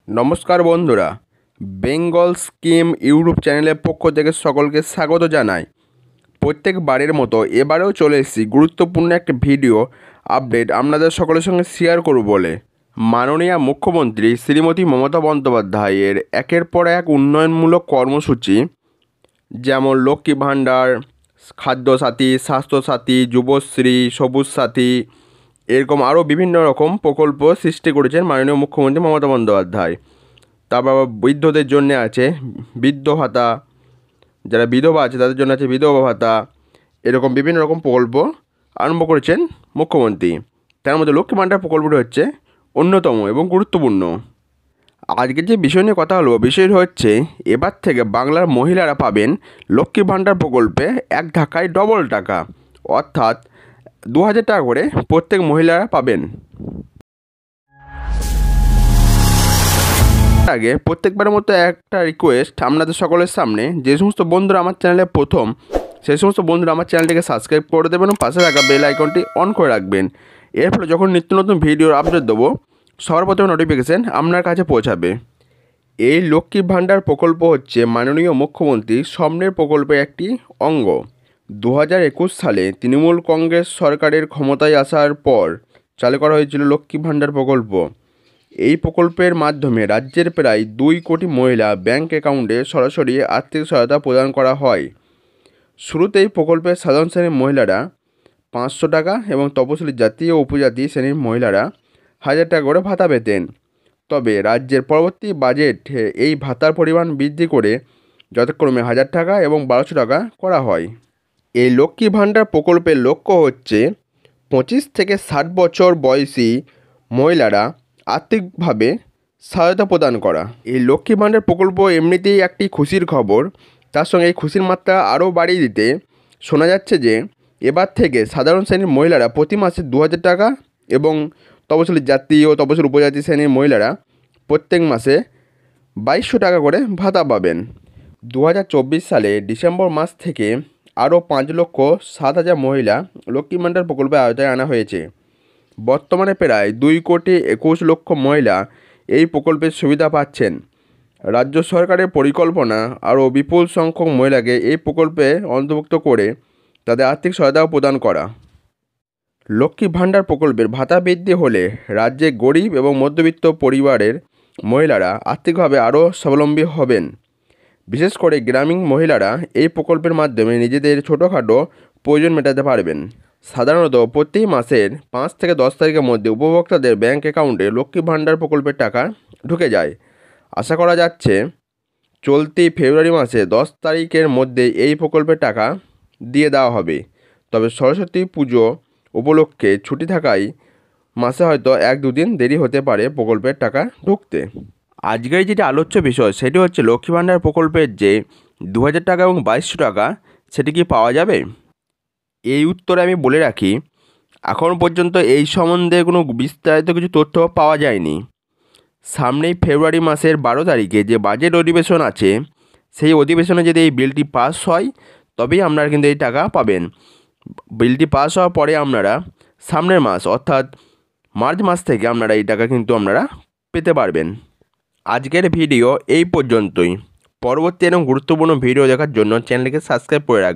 নমস্কার বন্ধুরা, Bengal scheme YouTube চ্যানেলের পক্ষ থেকে সকলকে স্বাগত জানাই। প্রত্যেকবারের মতো এবারেও চলে এসেছি গুরুত্বপূর্ণ একটা ভিডিও আপডেট আপনাদের সকলের সঙ্গে শেয়ার করব বলে। মাননীয় মুখ্যমন্ত্রী শ্রীমতী মমতা বন্দ্যোপাধ্যায়ের একের পর এক উন্নয়নমূলক কর্মসূচি, যেমন লক্ষ্মী ভাণ্ডার, খাদ্যসাথী, স্বাস্থ্যসাথী, যুবশ্রী, সবুজ সাথী, এরকম আরও বিভিন্ন রকম প্রকল্প সৃষ্টি করেছেন মাননীয় মুখ্যমন্ত্রী মমতা বন্দ্যোপাধ্যায়। তারপর বৃদ্ধদের জন্য আছে বৃদ্ধ ভাতা, যারা বিধবা আছে তাদের জন্য আছে বিধবা ভাতা, এরকম বিভিন্ন রকম প্রকল্প আরম্ভ করেছেন মুখ্যমন্ত্রী। তার মধ্যে লক্ষ্মী ভাণ্ডার প্রকল্পটি হচ্ছে অন্যতম এবং গুরুত্বপূর্ণ। আজকে যে বিষয় নিয়ে কথা হলো, বিষয়টি হচ্ছে এবার থেকে বাংলার মহিলারা পাবেন লক্ষ্মী ভাণ্ডার প্রকল্পে এক ধাক্কায় ডবল টাকা, অর্থাৎ 2000 টাকা করে প্রত্যেক মহিলারা পাবেন। আগে প্রত্যেকবারের মতো একটা রিকোয়েস্ট আপনাদের সকলের সামনে, যে সমস্ত বন্ধুরা আমার চ্যানেলে প্রথম, সেই সমস্ত বন্ধুরা আমার চ্যানেলটিকে সাবস্ক্রাইব করে দেবেন এবং পাশে থাকা বেল আইকনটি অন করে রাখবেন। এর ফলে যখন নিত্য নতুন ভিডিওর আপডেট দেবো, সবার প্রথমে নোটিফিকেশান আপনার কাছে পৌঁছাবে। এই লক্ষ্মী ভাণ্ডার প্রকল্প হচ্ছে মাননীয় মুখ্যমন্ত্রী স্বপ্নের প্রকল্পের একটি অঙ্গ। 2021 সালে তৃণমূল কংগ্রেস সরকারের ক্ষমতায় আসার পর চালু করা হয়েছিল লক্ষ্মী ভাণ্ডার প্রকল্প। এই প্রকল্পের মাধ্যমে রাজ্যের প্রায় 2 কোটি মহিলা ব্যাংক অ্যাকাউন্টে সরাসরি আর্থিক সহায়তা প্রদান করা হয়। শুরুতেই প্রকল্পের সাধারণ শ্রেণীর মহিলারা 500 টাকা এবং তপশিলি জাতি ও উপজাতি শ্রেণীর মহিলারা 1000 টাকা করে ভাতা পেতেন। তবে রাজ্যের পরবর্তী বাজেটে এই ভাতার পরিমাণ বৃদ্ধি করে যথাক্রমে 1000 টাকা এবং 1200 টাকা করা হয়। এই লক্ষ্মী ভাণ্ডার প্রকল্পের লক্ষ্য হচ্ছে 25 থেকে 60 বছর বয়সী মহিলারা আর্থিকভাবে সহায়তা প্রদান করা। এই লক্ষ্মী ভাণ্ডার প্রকল্প এমনিতেই একটি খুশির খবর, তার সঙ্গে এই খুশির মাত্রা আরও বাড়িয়ে দিতে শোনা যাচ্ছে যে এবার থেকে সাধারণ শ্রেণীর মহিলারা প্রতি মাসে 2000 টাকা এবং তপশিলি জাতি ও তপশিলি উপজাতি শ্রেণীর মহিলারা প্রত্যেক মাসে 2200 টাকা করে ভাতা পাবেন। 2024 সালে ডিসেম্বর মাস থেকে আরও 5,07,000 মহিলা লক্ষ্মী ভাণ্ডার প্রকল্পের আওতায় আনা হয়েছে। বর্তমানে প্রায় 2,21,00,000 মহিলা এই প্রকল্পের সুবিধা পাচ্ছেন। রাজ্য সরকারের পরিকল্পনা আরও বিপুল সংখ্যক মহিলাকে এই প্রকল্পে অন্তর্ভুক্ত করে তাদের আর্থিক সহায়তাও প্রদান করা। লক্ষ্মী ভাণ্ডার প্রকল্পের ভাতা বৃদ্ধি হলে রাজ্যে গরিব এবং মধ্যবিত্ত পরিবারের মহিলারা আর্থিকভাবে আরও স্বাবলম্বী হবেন। বিশেষ করে গ্রামীণ মহিলারা এই প্রকল্পের মাধ্যমে নিজেদের ছোটোখাটো প্রয়োজন মেটাতে পারবেন। সাধারণত প্রতি মাসের 5 থেকে 10 তারিখের মধ্যে উপভোক্তাদের ব্যাংক অ্যাকাউন্টে লক্ষ্মী ভাণ্ডার প্রকল্পের টাকা ঢুকে যায়। আশা করা যাচ্ছে চলতি ফেব্রুয়ারি মাসে 10 তারিখের মধ্যে এই প্রকল্পের টাকা দিয়ে দেওয়া হবে। তবে সরস্বতী পুজো উপলক্ষে ছুটি থাকায় মাসে হয়তো 1-2 দিন দেরি হতে পারে প্রকল্পের টাকা ঢুকতে। আজকের যেটি আলোচ্য বিষয় সেটি হচ্ছে লক্ষ্মী ভাণ্ডার প্রকল্পের যে 2000 টাকা এবং 2200 টাকা সেটি কি পাওয়া যাবে? এই উত্তরে আমি বলে রাখি, এখন পর্যন্ত এই সম্বন্ধে কোনো বিস্তারিত কিছু তথ্য পাওয়া যায়নি। সামনেই ফেব্রুয়ারি মাসের 12 তারিখে যে বাজেট অধিবেশন আছে, সেই অধিবেশনে যদি এই বিলটি পাস হয় তবেই আপনারা কিন্তু এই টাকা পাবেন। বিলটি পাস হওয়ার পরে আপনারা সামনের মাস অর্থাৎ মার্চ মাস থেকে আপনারা এই টাকা কিন্তু আপনারা পেতে পারবেন। আজকের ভিডিও এই পর্যন্তই। পরবর্তী এবং গুরুত্বপূর্ণ ভিডিও দেখার জন্য চ্যানেলটিকে সাবস্ক্রাইব করে রাখবেন।